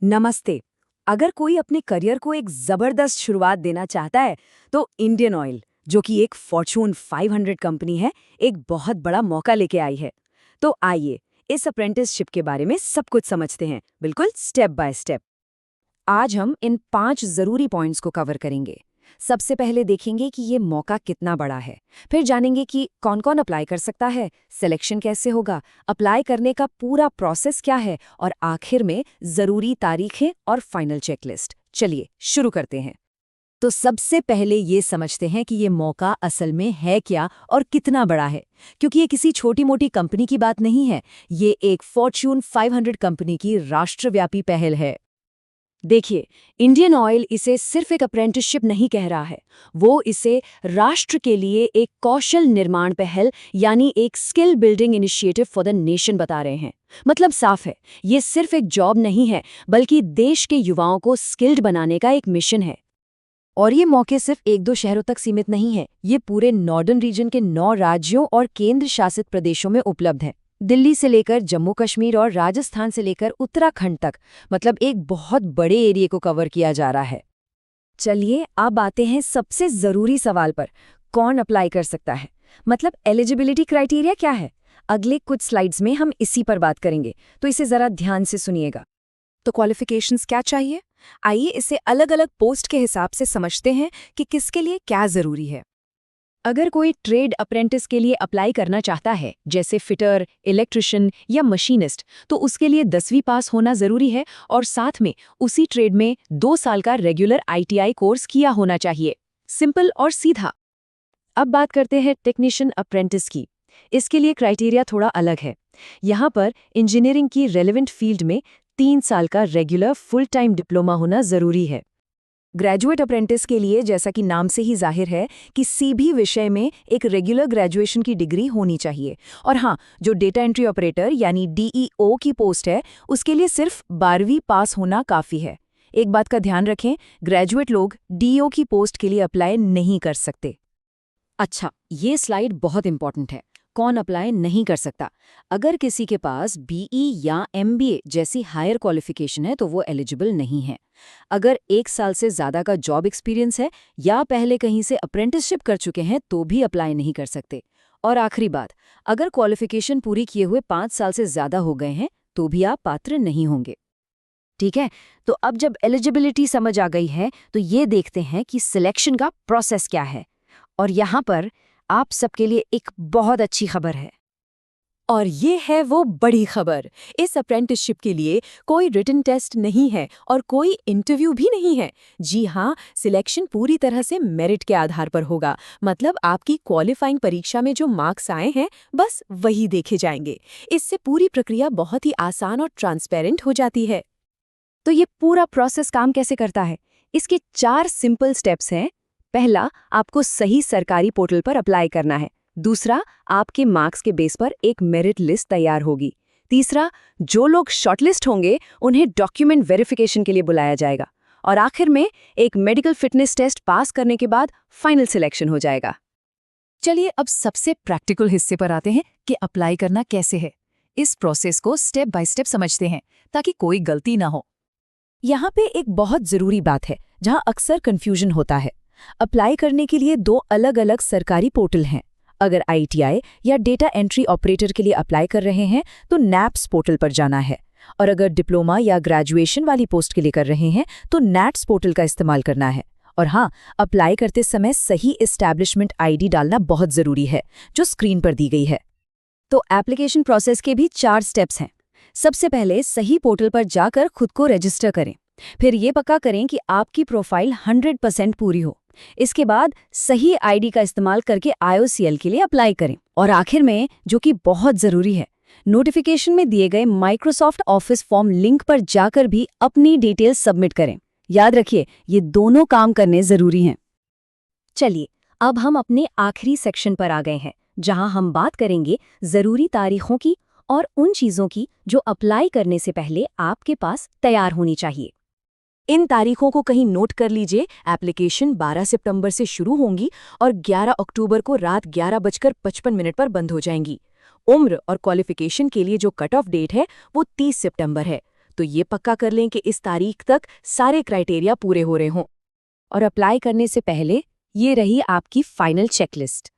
नमस्ते। अगर कोई अपने करियर को एक जबरदस्त शुरुआत देना चाहता है तो इंडियन ऑयल, जो कि एक फॉर्च्यून 500 कंपनी है, एक बहुत बड़ा मौका लेके आई है। तो आइए इस अप्रेंटिसशिप के बारे में सब कुछ समझते हैं, बिल्कुल स्टेप बाय स्टेप। आज हम इन 5 जरूरी पॉइंट्स को कवर करेंगे। सबसे पहले देखेंगे कि ये मौका कितना बड़ा है। फिर जानेंगे कि कौन कौन अप्लाई कर सकता है, सिलेक्शन कैसे होगा, अप्लाई करने का पूरा प्रोसेस क्या है, और आखिर में जरूरी तारीखें और फाइनल चेकलिस्ट। चलिए शुरू करते हैं। तो सबसे पहले ये समझते हैं कि ये मौका असल में है क्या और कितना बड़ा है, क्योंकि ये किसी छोटी मोटी कंपनी की बात नहीं है। ये एक फॉर्च्यून 500 कंपनी की राष्ट्रव्यापी पहल है। देखिए, इंडियन ऑयल इसे सिर्फ एक अप्रेंटिसशिप नहीं कह रहा है, वो इसे राष्ट्र के लिए एक कौशल निर्माण पहल यानी एक skill building initiative for the nation बता रहे हैं। मतलब साफ है, ये सिर्फ एक जॉब नहीं है, बल्कि देश के युवाओं को स्किल्ड बनाने का एक मिशन है। और ये मौके सिर्फ 1-2 शहरों तक सीमित नहीं है, ये पूरे नॉर्दर्न रीजन के 9 राज्यों और केंद्र शासित प्रदेशों में उपलब्ध है। दिल्ली से लेकर जम्मू कश्मीर और राजस्थान से लेकर उत्तराखंड तक, मतलब एक बहुत बड़े एरिया को कवर किया जा रहा है। चलिए अब आते हैं सबसे जरूरी सवाल पर, कौन अप्लाई कर सकता है, मतलब एलिजिबिलिटी क्राइटेरिया क्या है। अगले कुछ स्लाइड्स में हम इसी पर बात करेंगे, तो इसे जरा ध्यान से सुनिएगा। तो क्वालिफिकेशंस क्या चाहिए? आइए इसे अलग अलग पोस्ट के हिसाब से समझते हैं कि किसके लिए क्या जरूरी है। अगर कोई ट्रेड अप्रेंटिस के लिए अप्लाई करना चाहता है, जैसे फिटर, इलेक्ट्रिशियन या मशीनिस्ट, तो उसके लिए 10वीं पास होना जरूरी है और साथ में उसी ट्रेड में 2 साल का रेगुलर ITI कोर्स किया होना चाहिए। सिंपल और सीधा। अब बात करते हैं टेक्नीशियन अप्रेंटिस की। इसके लिए क्राइटेरिया थोड़ा अलग है। यहाँ पर इंजीनियरिंग की रेलेवेंट फील्ड में 3 साल का रेगुलर फुल टाइम डिप्लोमा होना जरूरी है। ग्रेजुएट अप्रेंटिस के लिए, जैसा कि नाम से ही जाहिर है, किसी भी विषय में एक रेगुलर ग्रेजुएशन की डिग्री होनी चाहिए। और हाँ, जो डेटा एंट्री ऑपरेटर यानी DEO की पोस्ट है, उसके लिए सिर्फ 12वीं पास होना काफ़ी है। एक बात का ध्यान रखें, ग्रेजुएट लोग DEO की पोस्ट के लिए अप्लाई नहीं कर सकते। अच्छा, ये स्लाइड बहुत इंपॉर्टेंट है। कौन अप्लाई नहीं कर सकता? अगर किसी के पास BE या MBA जैसी हायर क्वालिफिकेशन है तो वो एलिजिबल नहीं है। अगर 1 साल से ज़्यादा का जॉब एक्सपीरियंस है या पहले कहीं से अप्रेंटिसशिप कर चुके हैं तो भी अप्लाई नहीं कर सकते। और आखिरी बात, अगर क्वालिफिकेशन पूरी किए हुए 5 साल से ज़्यादा हो गए हैं तो भी आप पात्र नहीं होंगे। ठीक है, तो अब जब एलिजिबिलिटी समझ आ गई है तो ये देखते हैं कि सिलेक्शन का प्रोसेस क्या है। और यहाँ पर आप सबके लिए एक बहुत अच्छी खबर है। और ये है वो बड़ी खबर। इस अप्रेंटिसशिप के लिए कोई रिटन टेस्ट नहीं है और कोई इंटरव्यू भी नहीं है। जी हाँ, सिलेक्शन पूरी तरह से मेरिट के आधार पर होगा। मतलब आपकी क्वालिफाइंग परीक्षा में जो मार्क्स आए हैं, बस वही देखे जाएंगे। इससे पूरी प्रक्रिया बहुत ही आसान और ट्रांसपेरेंट हो जाती है। तो ये पूरा प्रोसेस काम कैसे करता है? इसके 4 सिंपल स्टेप्स हैं। पहला, आपको सही सरकारी पोर्टल पर अप्लाई करना है। दूसरा, आपके मार्क्स के बेस पर एक मेरिट लिस्ट तैयार होगी। तीसरा, जो लोग शॉर्टलिस्ट होंगे उन्हें डॉक्यूमेंट वेरिफिकेशन के लिए बुलाया जाएगा। और आखिर में एक मेडिकल फिटनेस टेस्ट पास करने के बाद फाइनल सिलेक्शन हो जाएगा। चलिए अब सबसे प्रैक्टिकल हिस्से पर आते हैं कि अप्लाई करना कैसे है। इस प्रोसेस को स्टेप बाय स्टेप समझते हैं ताकि कोई गलती ना हो। यहाँ पे एक बहुत जरूरी बात है जहाँ अक्सर कंफ्यूजन होता है। अप्लाई करने के लिए 2 अलग-अलग सरकारी पोर्टल हैं। अगर ITI या डेटा एंट्री ऑपरेटर के लिए अप्लाई कर रहे हैं तो NAPS पोर्टल पर जाना है, और अगर डिप्लोमा या ग्रेजुएशन वाली पोस्ट के लिए कर रहे हैं तो NATS पोर्टल का इस्तेमाल करना है। और हाँ, अप्लाई करते समय सही एस्टैब्लिशमेंट ID डालना बहुत ज़रूरी है, जो स्क्रीन पर दी गई है। तो एप्लीकेशन प्रोसेस के भी 4 स्टेप्स हैं। सबसे पहले सही पोर्टल पर जाकर खुद को रजिस्टर करें। फिर ये पक्का करें कि आपकी प्रोफाइल 100% पूरी हो। इसके बाद सही ID का इस्तेमाल करके IOCL के लिए अप्लाई करें। और आखिर में, जो कि बहुत ज़रूरी है, नोटिफिकेशन में दिए गए माइक्रोसॉफ्ट ऑफिस फॉर्म लिंक पर जाकर भी अपनी डिटेल्स सबमिट करें। याद रखिए, ये दोनों काम करने ज़रूरी हैं। चलिए अब हम अपने आखिरी सेक्शन पर आ गए हैं, जहां हम बात करेंगे ज़रूरी तारीखों की और उन चीज़ों की जो अप्लाई करने से पहले आपके पास तैयार होनी चाहिए। इन तारीखों को कहीं नोट कर लीजिए। एप्लीकेशन 12 सितंबर से शुरू होंगी और 11 अक्टूबर को रात 11:55 पर बंद हो जाएंगी। उम्र और क्वालिफिकेशन के लिए जो कट ऑफ डेट है वो 30 सितंबर है। तो ये पक्का कर लें कि इस तारीख तक सारे क्राइटेरिया पूरे हो रहे हों। और अप्लाई करने से पहले ये रही आपकी फाइनल चेकलिस्ट।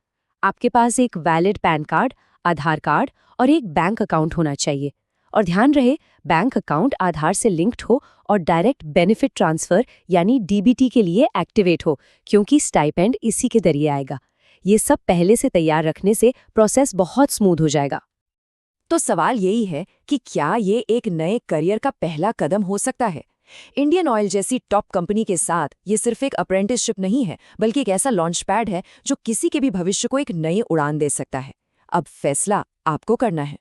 आपके पास एक वैलिड पैन कार्ड, आधार कार्ड और एक बैंक अकाउंट होना चाहिए। और ध्यान रहे, बैंक अकाउंट आधार से लिंक्ड हो और डायरेक्ट बेनिफिट ट्रांसफर यानी डीबीटी के लिए एक्टिवेट हो, क्योंकि स्टाइपेंड इसी के जरिए आएगा। ये सब पहले से तैयार रखने से प्रोसेस बहुत स्मूथ हो जाएगा। तो सवाल यही है कि क्या ये एक नए करियर का पहला कदम हो सकता है? इंडियन ऑयल जैसी टॉप कंपनी के साथ ये सिर्फ एक अप्रेंटिसशिप नहीं है, बल्कि एक ऐसा लॉन्च पैड है जो किसी के भी भविष्य को एक नई उड़ान दे सकता है। अब फैसला आपको करना है।